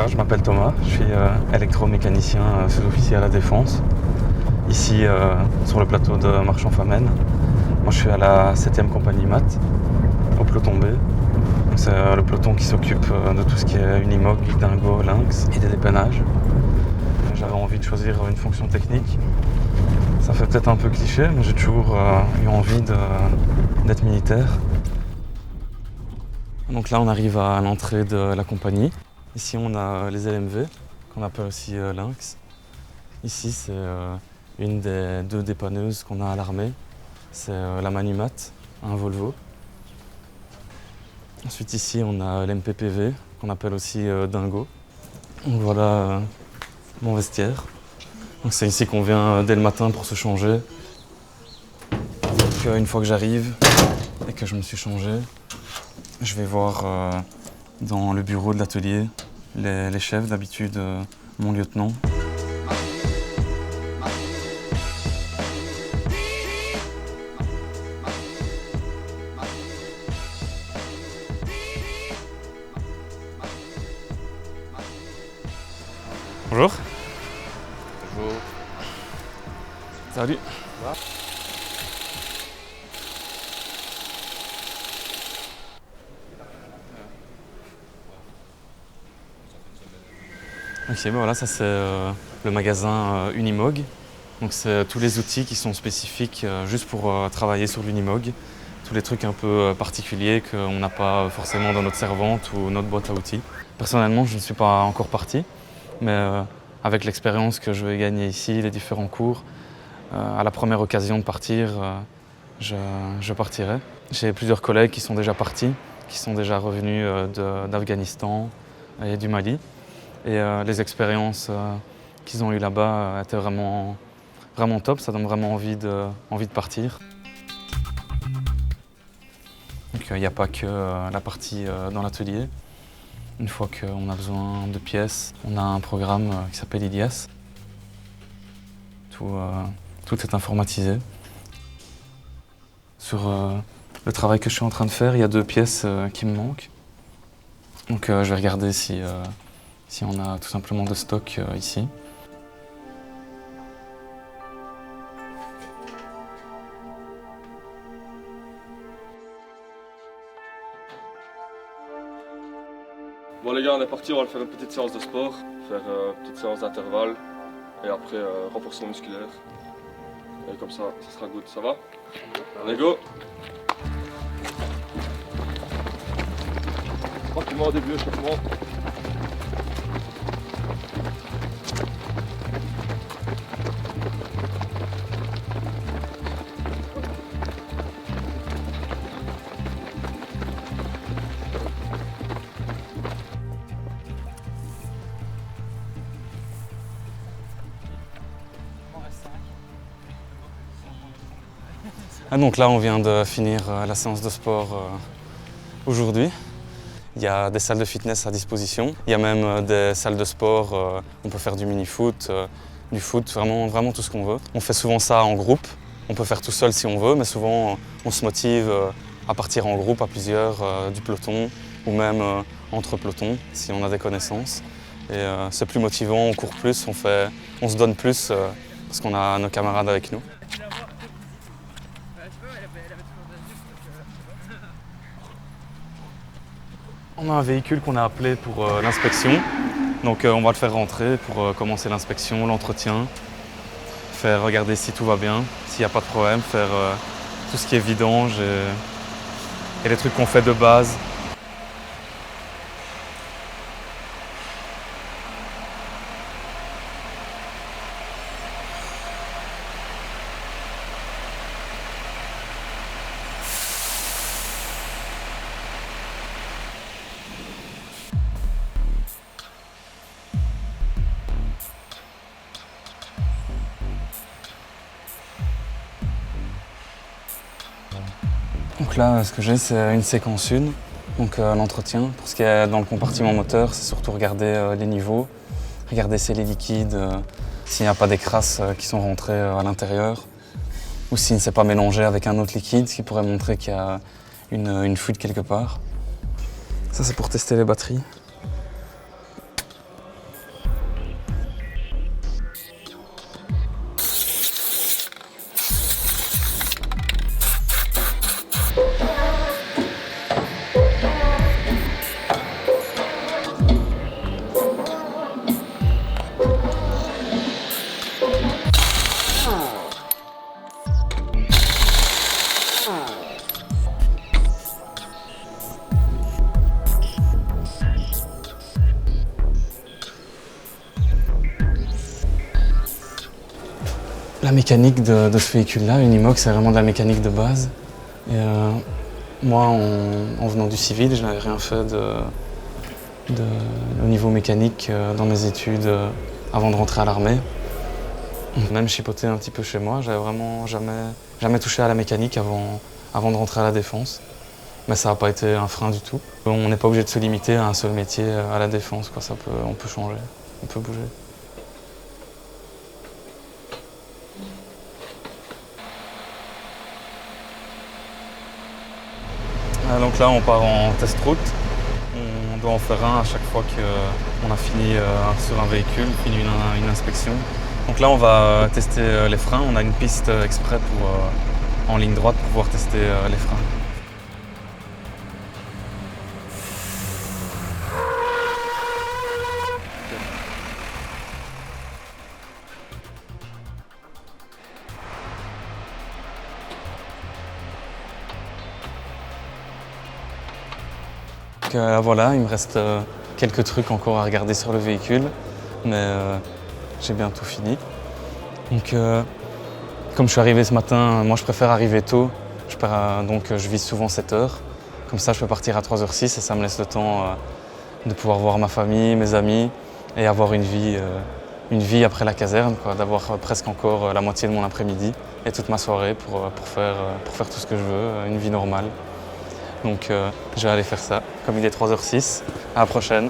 je m'appelle Thomas, je suis électromécanicien sous-officier à la Défense, ici sur le plateau de Marchand-Famenne. Moi je suis à la 7e compagnie MAT, au peloton B. C'est le peloton qui s'occupe de tout ce qui est Unimog, Dingo, Lynx et des dépannages. J'avais envie de choisir une fonction technique. Ça fait peut-être un peu cliché, mais j'ai toujours eu envie d'être militaire. Donc là on arrive à l'entrée de la compagnie. Ici on a les LMV, qu'on appelle aussi Lynx. Ici c'est une des 2 dépanneuses qu'on a à l'armée. C'est la Manumat, un Volvo. Ensuite ici on a l'MPPV, qu'on appelle aussi Dingo. Donc voilà mon vestiaire. Donc c'est ici qu'on vient dès le matin pour se changer. Donc, une fois que j'arrive et que je me suis changé, je vais voir dans le bureau de l'atelier les chefs, d'habitude mon lieutenant. Bonjour. Bonjour. Salut. Ok, ben voilà, ça c'est le magasin Unimog. Donc c'est tous les outils qui sont spécifiques juste pour travailler sur l'Unimog. Tous les trucs un peu particuliers qu'on n'a pas forcément dans notre servante ou notre boîte à outils. Personnellement, je ne suis pas encore parti, mais avec l'expérience que je vais gagner ici, les différents cours, à la première occasion de partir, je partirai. J'ai plusieurs collègues qui sont déjà partis, qui sont déjà revenus d'Afghanistan et du Mali. Et les expériences qu'ils ont eues là-bas étaient vraiment top, ça donne vraiment envie de partir. Donc il n'y a pas que la partie dans l'atelier. Une fois qu'on a besoin de pièces, on a un programme qui s'appelle IDIAS. Tout est informatisé. Sur le travail que je suis en train de faire, il y a 2 pièces qui me manquent. Donc je vais regarder si on a tout simplement de stock ici. Bon les gars, on est parti, on va faire une petite séance de sport, faire une petite séance d'intervalle et après renforcement musculaire. Et comme ça sera good, ça va? Allez go! Tranquillement au début, échauffement. Ah, donc là on vient de finir la séance de sport aujourd'hui. Il y a des salles de fitness à disposition. Il y a même des salles de sport, on peut faire du mini-foot, du foot, vraiment tout ce qu'on veut. On fait souvent ça en groupe. On peut faire tout seul si on veut, mais souvent on se motive à partir en groupe, à plusieurs, du peloton ou même entre pelotons si on a des connaissances. Et c'est plus motivant, on court plus, on se donne plus parce qu'on a nos camarades avec nous. On a un véhicule qu'on a appelé pour l'inspection, donc on va le faire rentrer pour commencer l'inspection, l'entretien, faire regarder si tout va bien, s'il n'y a pas de problème, faire tout ce qui est vidange et les trucs qu'on fait de base. Donc là, ce que j'ai, c'est une séquence 1, donc l'entretien. Pour ce qui est dans le compartiment moteur, c'est surtout regarder les niveaux, regarder si les liquides, s'il n'y a pas des crasses qui sont rentrées à l'intérieur, ou s'il ne s'est pas mélangé avec un autre liquide, ce qui pourrait montrer qu'il y a une fuite quelque part. Ça, c'est pour tester les batteries. La mécanique de ce véhicule-là, Unimog, c'est vraiment de la mécanique de base. Et, moi, en venant du civil, je n'avais rien fait au niveau mécanique dans mes études avant de rentrer à l'armée. Même chipoté un petit peu chez moi, j'avais vraiment jamais touché à la mécanique avant de rentrer à la défense. Mais ça n'a pas été un frein du tout. On n'est pas obligé de se limiter à un seul métier à la défense, quoi. On peut changer, on peut bouger. Donc là, on part en test route. On doit en faire un à chaque fois qu'on a fini sur un véhicule, fini une inspection. Donc là, on va tester les freins. On a une piste exprès en ligne droite pour pouvoir tester les freins. Donc, voilà, il me reste quelques trucs encore à regarder sur le véhicule, mais j'ai bientôt fini. Donc, comme je suis arrivé ce matin, moi je préfère arriver tôt, donc je vise souvent 7 heures. Comme ça, je peux partir à 3h06 et ça me laisse le temps de pouvoir voir ma famille, mes amis et avoir une vie après la caserne, d'avoir presque encore la moitié de mon après-midi et toute ma soirée pour faire tout ce que je veux, une vie normale. Donc je vais aller faire ça. Comme il est 3h06, à la prochaine.